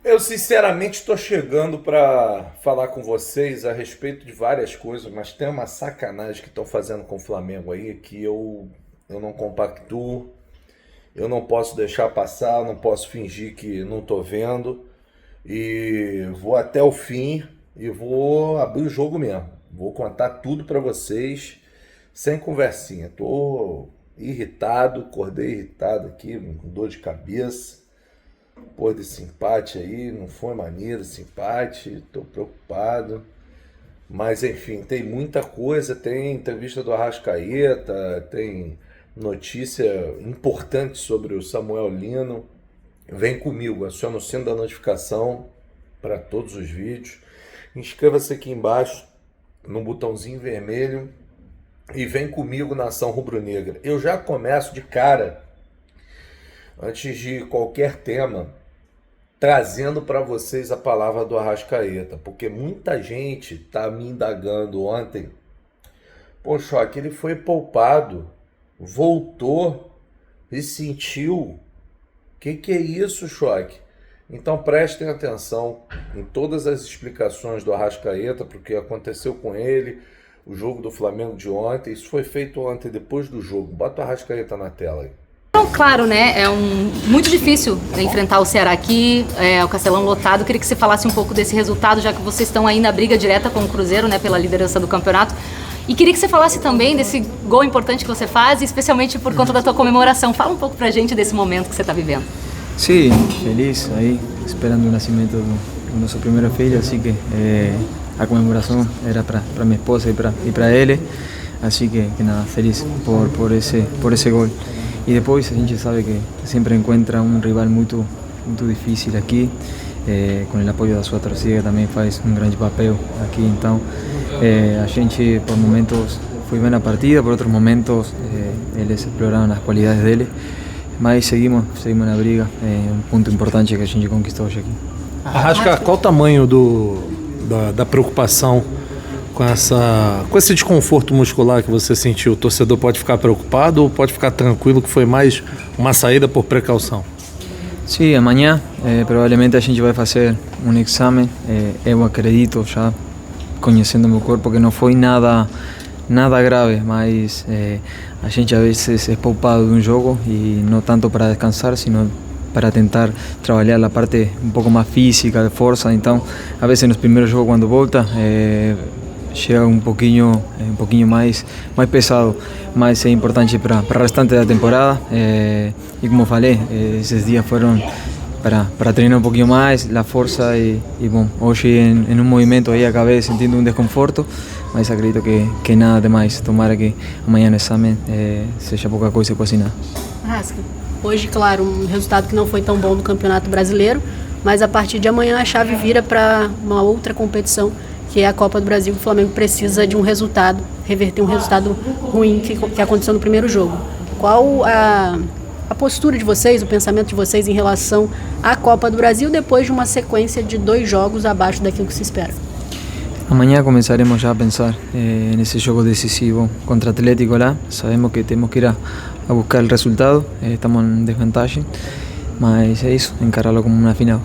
Eu sinceramente estou chegando para falar com vocês a respeito de várias coisas, mas tem uma sacanagem que estão fazendo com o Flamengo aí que eu não compactuo, eu não posso deixar passar, não posso fingir que não estou vendo e vou até o fim e vou abrir o jogo mesmo. Vou contar tudo para vocês sem conversinha. Tô irritado, acordei irritado aqui, com dor de cabeça. Pô, desse empate aí, não foi maneiro esse empate, tô preocupado. Mas enfim, tem muita coisa, tem entrevista do Arrascaeta, tem notícia importante sobre o Samuel Lino. Vem comigo, aciona o sino da notificação para todos os vídeos. Inscreva-se aqui embaixo no botãozinho vermelho e vem comigo na ação rubro-negra. Eu já começo de cara, antes de qualquer tema, trazendo para vocês a palavra do Arrascaeta, porque muita gente tá me indagando ontem. Poxa, que ele foi poupado, voltou e sentiu. Que é isso, Choque? Então prestem atenção em todas as explicações do Arrascaeta, porque aconteceu com ele, o jogo do Flamengo de ontem. Isso foi feito ontem, depois do jogo. Bota o Arrascaeta na tela aí. Então, claro, né? Muito difícil enfrentar o Ceará aqui, o Castelão lotado. Queria que você falasse um pouco desse resultado, já que vocês estão aí na briga direta com o Cruzeiro, né, pela liderança do campeonato. E queria que você falasse também desse gol importante que você faz, especialmente por conta da tua comemoração. Fala um pouco pra gente desse momento que você está vivendo. Sí, feliz ahí, esperando el nacimiento de nuestro primer filho, así que a conmemoración era para mi esposa y para él, así que nada, feliz por ese gol. Y después a gente sabe que siempre encuentra un rival muy difícil aquí, con el apoyo de su torcida que también faz un grande papel aquí. Então a gente por momentos foi bem na partida, por outros momentos eles exploraram as qualidades dele. Mas seguimos na briga, é um ponto importante que a gente conquistou hoje aqui. Arrasca, qual o tamanho da preocupação com esse desconforto muscular que você sentiu? O torcedor pode ficar preocupado ou pode ficar tranquilo que foi mais uma saída por precaução? Sim, amanhã provavelmente a gente vai fazer um exame. Eu acredito, já conhecendo meu corpo, que não foi nada grave, mas a gente a veces es poupado de un jogo y no tanto para descansar, sino para tentar trabalhar a parte um pouco mais física, de força. Então, a veces nos primeiros jogos, quando volta, chega um pouquinho mais pesado, mas é importante para o restante da temporada. E como falei, esses dias foram para treinar um pouquinho mais a força e bom, hoje em um movimento aí acabei sentindo um desconforto, mas acredito que nada demais. Tomara que amanhã no exame seja pouca coisa, quase nada. Arrasca, hoje, claro, um resultado que não foi tão bom no Campeonato Brasileiro, mas a partir de amanhã a chave vira para uma outra competição, que é a Copa do Brasil. O Flamengo precisa de um resultado, reverter um resultado ruim que aconteceu no primeiro jogo. Qual a postura de vocês, o pensamento de vocês em relação à Copa do Brasil depois de uma sequência de 2 jogos abaixo daquilo que se espera? Amanhã começaremos já a pensar nesse jogo decisivo contra o Atlético lá. Sabemos que temos que ir a buscar o resultado, estamos em desvantagem, mas é isso, encará-lo como uma final.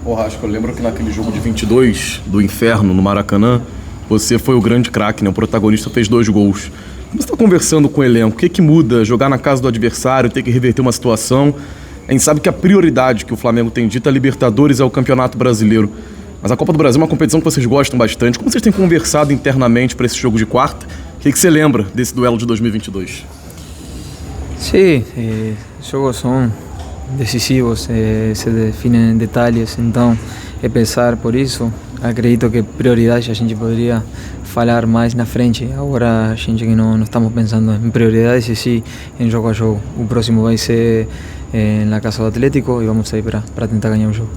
Arrasca, eu lembro que naquele jogo de 22 do Inferno, no Maracanã, você foi o grande craque, né? O protagonista, fez 2 gols. Como você está conversando com o elenco? O que muda? Jogar na casa do adversário, ter que reverter uma situação? A gente sabe que a prioridade que o Flamengo tem dito é a Libertadores, é o Campeonato Brasileiro. Mas a Copa do Brasil é uma competição que vocês gostam bastante. Como vocês têm conversado internamente para esse jogo de quarta? O que você lembra desse duelo de 2022? Sim, jogos são decisivos, se definem em detalhes, então é pensar por isso. Acredito que prioridade a gente poderia falar mais na frente. Agora a gente que não estamos pensando em prioridades e sim em jogo a jogo. O próximo vai ser na casa do Atlético e vamos sair para tentar ganhar o jogo.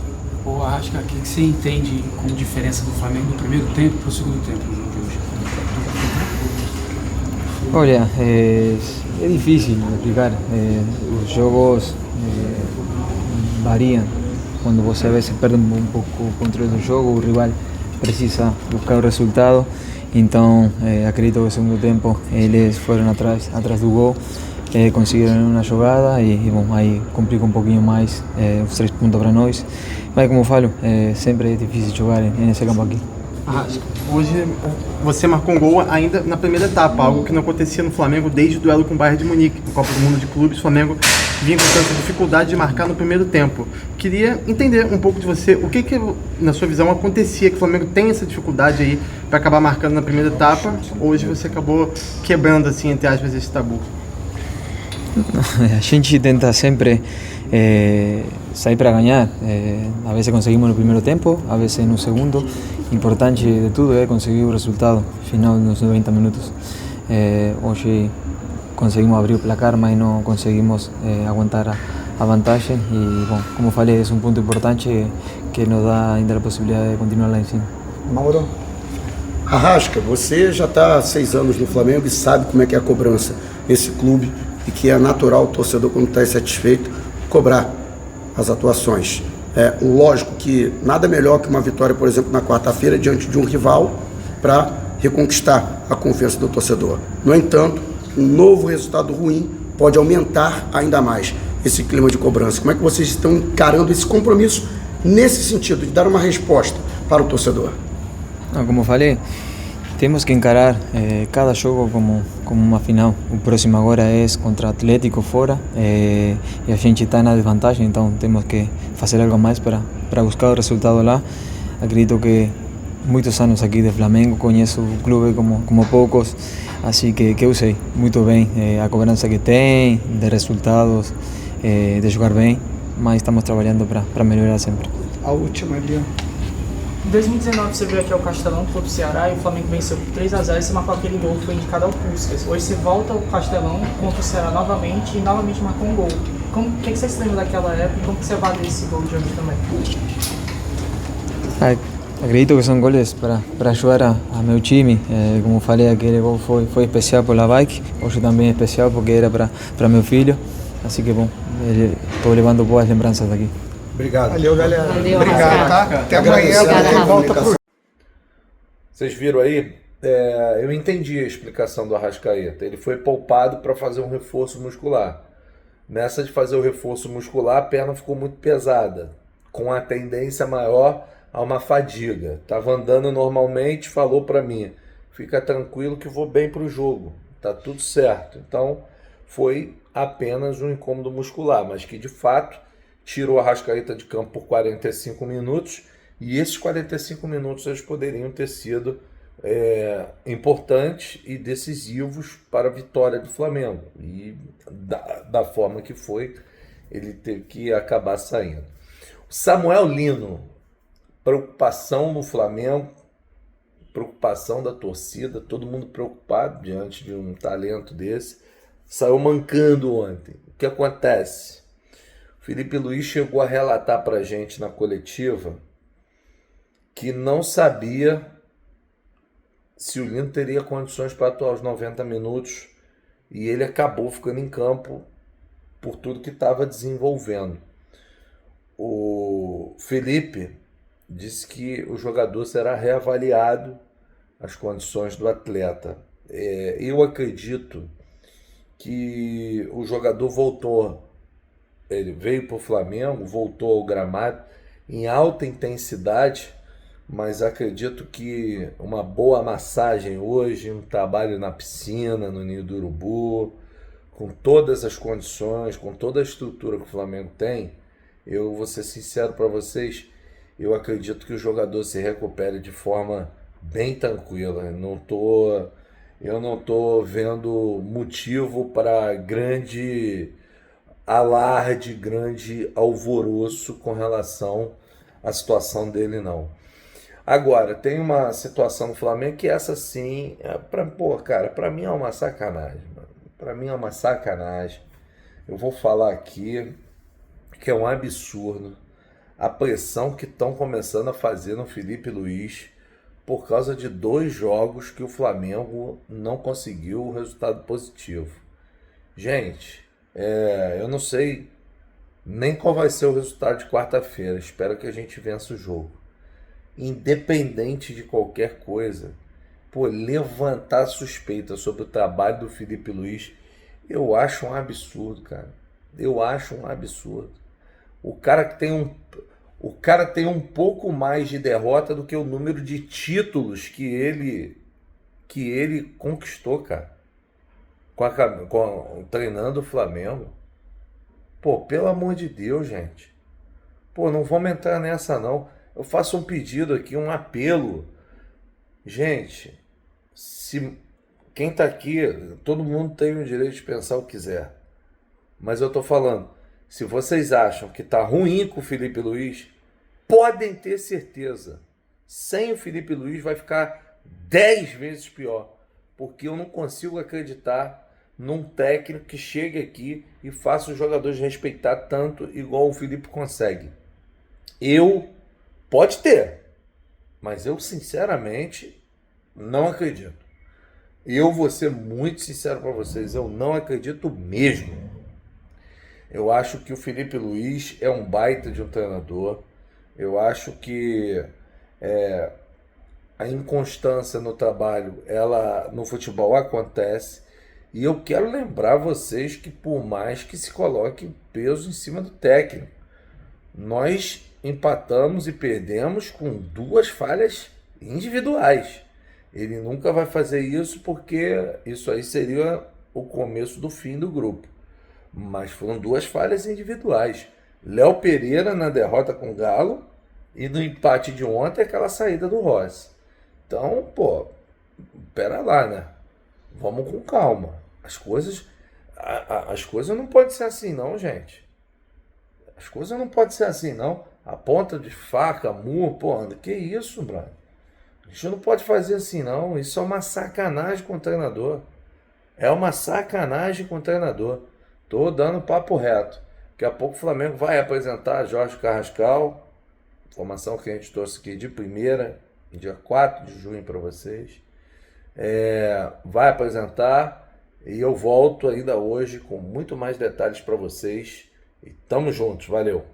Arrasca, o que você entende como diferença do Flamengo do primeiro tempo para o segundo tempo no jogo de hoje? Olha, é difícil explicar. Os jogos variam. Quando você a vezes perde um pouco o controle do jogo, o rival precisa buscar o resultado. Então, acredito que no segundo tempo eles foram atrás do gol conseguiram uma jogada e bom, aí complica um pouquinho mais os 3 pontos para nós. Mas como eu falo, sempre é difícil jogar nesse campo aqui. Arrasca, hoje você marcou um gol ainda na primeira etapa, algo que não acontecia no Flamengo desde o duelo com o Bayern de Munique. No Copa do Mundo de Clubes, o Flamengo vinha com tanta dificuldade de marcar no primeiro tempo. Queria entender um pouco de você, o que na sua visão acontecia que o Flamengo tem essa dificuldade aí para acabar marcando na primeira etapa. Hoje você acabou quebrando, assim, entre aspas, esse tabu. A gente tenta sempre sair para ganhar. A vezes conseguimos no primeiro tempo, a vezes no segundo. Importante de tudo é conseguir o resultado final nos 90 minutos. Hoje conseguimos abrir o placar, mas não conseguimos aguentar a vantagem. E, bom, como falei, é um ponto importante que nos dá ainda a possibilidade de continuar lá em cima. Mauro. Arrasca, você já está há 6 anos no Flamengo e sabe como é que é a cobrança nesse clube e que é natural o torcedor, quando está insatisfeito, cobrar as atuações. Lógico que nada melhor que uma vitória, por exemplo, na quarta-feira, diante de um rival, para reconquistar a confiança do torcedor. No entanto, um novo resultado ruim pode aumentar ainda mais esse clima de cobrança. Como é que vocês estão encarando esse compromisso nesse sentido, de dar uma resposta para o torcedor? Como falei, temos que encarar cada jogo como uma final. O próximo agora é contra Atlético fora e a gente está na desvantagem, então temos que fazer algo mais para buscar o resultado lá. Acredito que muitos anos aqui de Flamengo, conheço o clube como poucos, assim que eu sei muito bem a cobrança que tem, de resultados, de jogar bem, mas estamos trabalhando para melhorar sempre. A última ali. Em 2019 você veio aqui ao Castelão contra o Ceará e o Flamengo venceu por 3-0 e você marcou aquele gol que foi indicado ao Puskás. Hoje você volta ao Castelão contra o Ceará novamente e novamente marcou um gol. O que você se lembra daquela época e como que você avalia esse gol de hoje também? Acredito que são goles para ajudar a meu time. Como falei, aquele gol foi especial pela bike, hoje também é especial porque era para meu filho. Assim que bom, estou levando boas lembranças daqui. Obrigado. Valeu, galera. Valeu, Obrigado, tá? Até amanhã, Obrigada, volta pro... Vocês viram aí? Eu entendi a explicação do Arrascaeta. Ele foi poupado para fazer um reforço muscular. Nessa de fazer o reforço muscular, a perna ficou muito pesada, com a tendência maior a uma fadiga. Estava andando normalmente, falou para mim, fica tranquilo que vou bem para o jogo, tá tudo certo. Então foi apenas um incômodo muscular, mas que de fato tirou a Arrascaeta de campo por 45 minutos, e esses 45 minutos eles poderiam ter sido importantes e decisivos para a vitória do Flamengo. E da forma que foi, ele teve que acabar saindo. O Samuel Lino, preocupação no Flamengo, preocupação da torcida, todo mundo preocupado diante de um talento desse, saiu mancando ontem. O que acontece? Felipe Luiz chegou a relatar para a gente na coletiva que não sabia se o Lino teria condições para atuar os 90 minutos e ele acabou ficando em campo por tudo que estava desenvolvendo. O Felipe disse que o jogador será reavaliado, as condições do atleta. Eu acredito que o jogador voltou. Ele veio para o Flamengo, voltou ao gramado em alta intensidade, mas acredito que uma boa massagem hoje, um trabalho na piscina, no Ninho do Urubu, com todas as condições, com toda a estrutura que o Flamengo tem, eu vou ser sincero para vocês, eu acredito que o jogador se recupere de forma bem tranquila. Eu não tô vendo motivo para grande alarde, grande alvoroço com relação à situação dele, não. Agora, tem uma situação no Flamengo que essa sim, para mim é uma sacanagem, mano. Para mim é uma sacanagem. Eu vou falar aqui que é um absurdo a pressão que estão começando a fazer no Felipe Luiz por causa de 2 jogos que o Flamengo não conseguiu o resultado positivo. Gente, eu não sei nem qual vai ser o resultado de quarta-feira. Espero que a gente vença o jogo. Independente de qualquer coisa, levantar suspeita sobre o trabalho do Felipe Luiz Eu acho um absurdo, cara. Eu acho um absurdo. O cara tem um pouco mais de derrota do que o número de títulos que ele conquistou, cara. Treinando o Flamengo. Pô, pelo amor de Deus, gente. Pô, não vamos entrar nessa, não. Eu faço um pedido aqui, um apelo. Gente, se quem tá aqui, todo mundo tem o direito de pensar o que quiser. Mas eu tô falando, se vocês acham que tá ruim com o Felipe Luiz, podem ter certeza. Sem o Felipe Luiz vai ficar 10 vezes pior. Porque eu não consigo acreditar num técnico que chegue aqui e faça os jogadores respeitar tanto igual o Felipe consegue. Pode ter, mas eu sinceramente não acredito. Eu vou ser muito sincero para vocês, eu não acredito mesmo. Eu acho que o Felipe Luiz é um baita de um treinador. Eu acho que a inconstância no trabalho, ela no futebol acontece. E eu quero lembrar vocês que por mais que se coloque peso em cima do técnico, nós empatamos e perdemos com 2 falhas individuais. Ele nunca vai fazer isso porque isso aí seria o começo do fim do grupo. Mas foram 2 falhas individuais. Léo Pereira na derrota com o Galo e no empate de ontem aquela saída do Rossi. Então, pô, pera lá, né? Vamos com calma. As coisas não podem ser assim não, gente. As coisas não podem ser assim não. A ponta de faca, murro, pô, que isso, brother? A gente não pode fazer assim não. Isso é uma sacanagem com o treinador. É uma sacanagem com o treinador. Tô dando papo reto. Daqui a pouco o Flamengo vai apresentar Jorge Carrascal. Informação que a gente trouxe aqui de primeira, dia 4 de junho para vocês. Vai apresentar e eu volto ainda hoje com muito mais detalhes para vocês. E tamo juntos, valeu!